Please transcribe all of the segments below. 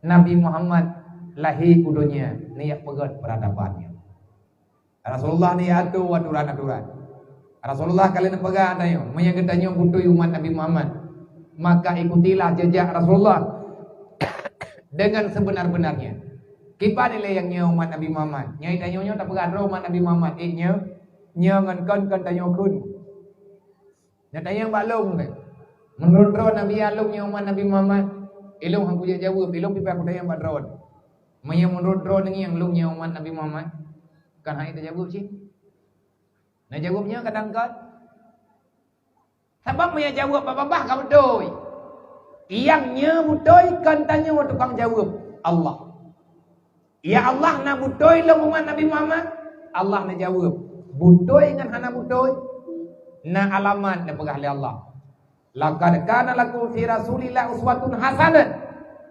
Nabi Muhammad lahir ke dunia ni yang pegat peradabannya. Rasulullah ni atur aturan-aturan. Rasulullah kalian pegang tanya, menyangkutnya butuh umat Nabi Muhammad. Maka ikutilah jejak Rasulullah dengan sebenar-benarnya. Kipa nilai yang nya umat Nabi Muhammad. Nyai tanya tak pegang umat Nabi Muhammad. Nya ngan kan tanya kun. Nya tanya balung tu. Menurut Nabi alungnya umat Nabi Muhammad, ilung hang punya jawab, ilung pipa aku tanya badron. Menurut ni yang lungnya umat Nabi Muhammad. Kan hang itu jawab sih. Nah jawabnya kadang-kadang sebab punya jawab apa-apa kau betul. Iyangnya betul kan tanya tukang jawab Allah. Ya Allah nak betul lah umat Nabi Muhammad. Allah nak jawab. Betul dengan hana betul. Na alamat nak pegah oleh Allah. Laqad kana lakum fi Rasulillah uswatun hasanah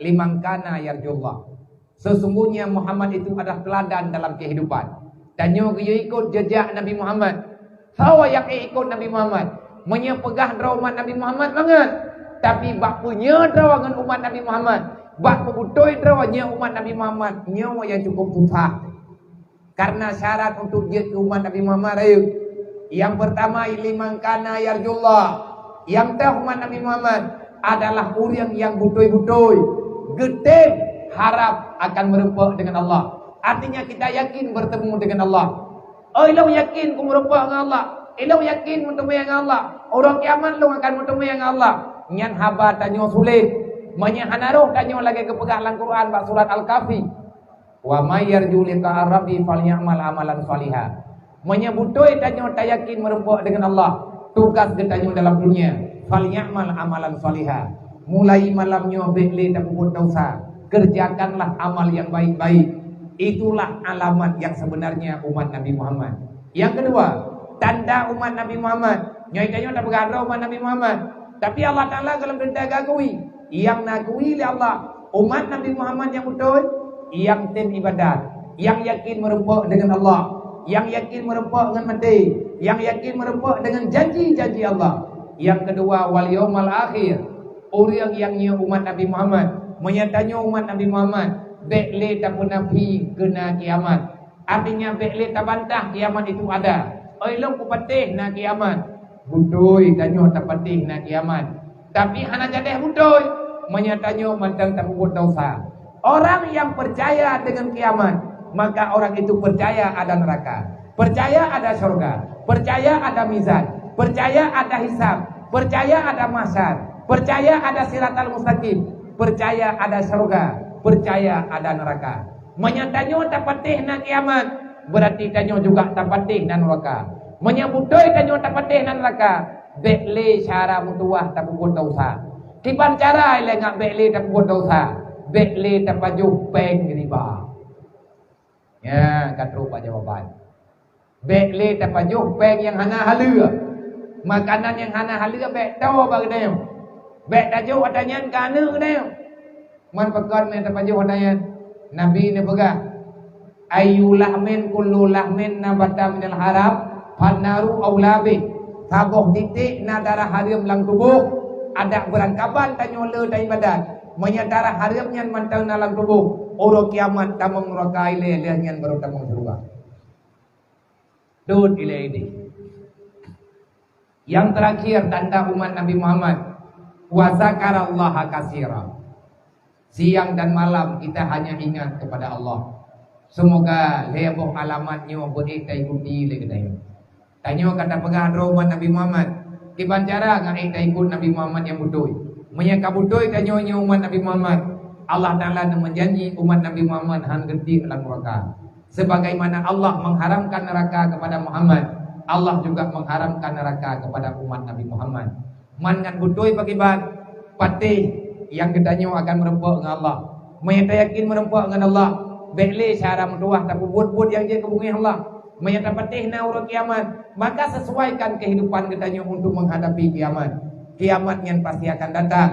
liman kana yarjullah. Sesungguhnya Muhammad itu adalah teladan dalam kehidupan. Tanya dia ikut jejak Nabi Muhammad. Siapa yang ikut Nabi Muhammad? Menyepegah umat Nabi Muhammad banget. Tapi bak punya dengan umat Nabi Muhammad. Bak pebutoi drawanya umat Nabi Muhammad. Nyawa yang cukup susah. Karena syarat untuk dia ke umat Nabi Muhammad ayo. Yang pertama liman kana yarjullah. Yang tahu umat Nabi Muhammad adalah orang yang butoi-butoi. Getih harap akan merempak dengan Allah. Artinya kita yakin bertemu dengan Allah. Oh, ilau yakin ku merempak dengan Allah. Ilau yakin bertemu dengan Allah. Orang kiamat lu akan bertemu dengan Allah. Nyan haba tanya sulit. Manya hanaruh tanya lagi kepegah dalam Quran bab surat Al-Kahfi. Wa may yarju liqa rabbi falyamal amalan salihah. Manya butoi tanya tak yakin merempak dengan Allah. Tugas dia tanya dalam dunia. Falyamal amalan salihah. Mulai malamnya bekle tak buat dosa. Kerjakanlah amal yang baik-baik. Itulah alamat yang sebenarnya umat Nabi Muhammad. Yang kedua, tanda umat Nabi Muhammad. Nyai-nyai tak bergara umat Nabi Muhammad. Tapi Allah Ta'ala dalam tanda gagui. Yang nagui oleh Allah. Umat Nabi Muhammad yang betul. Yang tim ibadat. Yang yakin merempak dengan Allah. Yang yakin merempak dengan mati. Yang yakin merempak dengan janji-janji Allah. Yang kedua, wal yaumal akhir. Orang yang umat Nabi Muhammad. Menyatanya umat Nabi Muhammad. Bekle tak nafi kena kiamat. Artinya bekle tak bantah kiamat itu ada. Oilong ku patih na kiamat. Butoi tanyo tak patih na kiamat. Tapi hana jadeh butoi menyatanya mantang tak buat dosa. Orang yang percaya dengan kiamat, maka orang itu percaya ada neraka, percaya ada surga, percaya ada mizan, percaya ada hisab, percaya ada mahsyar, percaya ada siratal mustaqim, percaya ada surga, percaya ada neraka. Menyatanya tak patih na kiamat, berarti tanyo juga tak patih na neraka. Menyebutoi tanyo tak patih na neraka, bekle cara mutuah tak buat dosa. Kiban cara ile ngak bekle tak buat dosa. Bekle tak baju peng riba. Ya, katru pak jawaban. Bekle tak baju peng yang hana halua. Makanan yang hana halua bek tahu bagdeo. Bek daju adanya kana gdeo. Man pakar me tak baju adanya. Nabi ni pegang. Ayu lahmin kullu lahmin nabata minal haram fanaru aulabi. Saboh titik na darah haram lang tubuh. Ada berangkapan tanya le dari badan. Menyadara haramnya mantang dalam tubuh. Orang kiamat tamang neraka ile dia ngan baru tamang surga. Dud ile ini. Yang terakhir tanda umat Nabi Muhammad. Wa zakarallaha katsira. Siang dan malam kita hanya ingat kepada Allah. Semoga leboh alamatnya berita ikuti le kedai. Tanya kata pegah umat Nabi Muhammad. Kiban cara ngai ikut Nabi Muhammad yang betul. Menyangka betul tanyonya umat Nabi Muhammad. Allah Ta'ala menjanji umat Nabi Muhammad han genti dalam neraka. Sebagaimana Allah mengharamkan neraka kepada Muhammad, Allah juga mengharamkan neraka kepada umat Nabi Muhammad. Man ngan betul pakiban patih yang kedanyo akan merempak dengan Allah. Menyata yakin merempak dengan Allah. Bekle cara menduah tak buat-buat yang dia kebungi Allah. Menyata patih na urut kiamat. Maka sesuaikan kehidupan kedanyo untuk menghadapi kiamat. Kiamat yang pasti akan datang.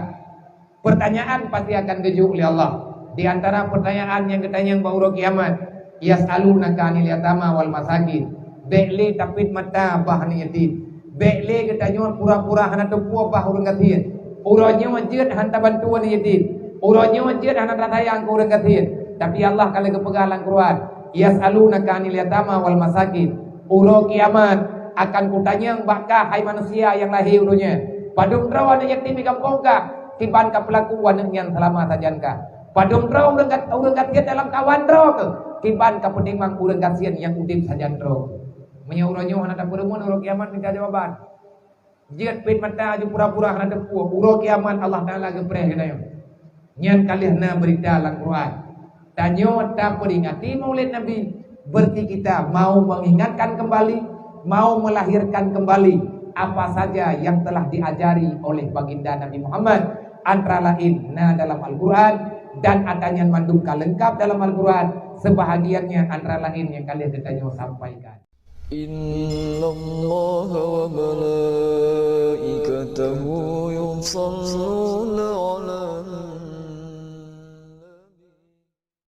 Pertanyaan pasti akan dijual oleh Allah. Di antara pertanyaan yang ketanya yang baru kiamat, yas'alunaka 'anil yatama wal masakin. Bekle tapit mata bahani yatim. Bekle ketanya pura-pura hana tepu bah urang gatin. Urangnya wajib hantar bantuan yatim. Uronyo je dah nak tayang ku urang katin. Tapi Allah kalau kepegalan Quran, yas'alunaka 'anil yatama wal masakin. Uro kiamat akan kutanya bakah hai manusia yang lahir dunia. Padung draw ana yatim di kampung ka, tiban ka pelakuan yang selama sajan ka. Padung draw urang katian dalam kawan draw ke, tiban ka penimang urang kasian yang udip sajan draw. Menyuronyo ana perempuan uro kiamat minta jawaban. Jiat pit mata aju pura-pura ana depuh. Uro kiamat Allah Taala gepreh kita. Nyan kalihna berita dalam Quran. Tanyo ta peringati Maulid Nabi. Berarti kita mau mengingatkan kembali, mau melahirkan kembali apa saja yang telah diajari oleh baginda Nabi Muhammad, antara lain dalam Al-Quran dan adanya mandungka lengkap dalam Al-Quran. Sebahagiannya antara lain yang kalian ditanya sampaikan. Innallaha wa malaikatahu yusalluna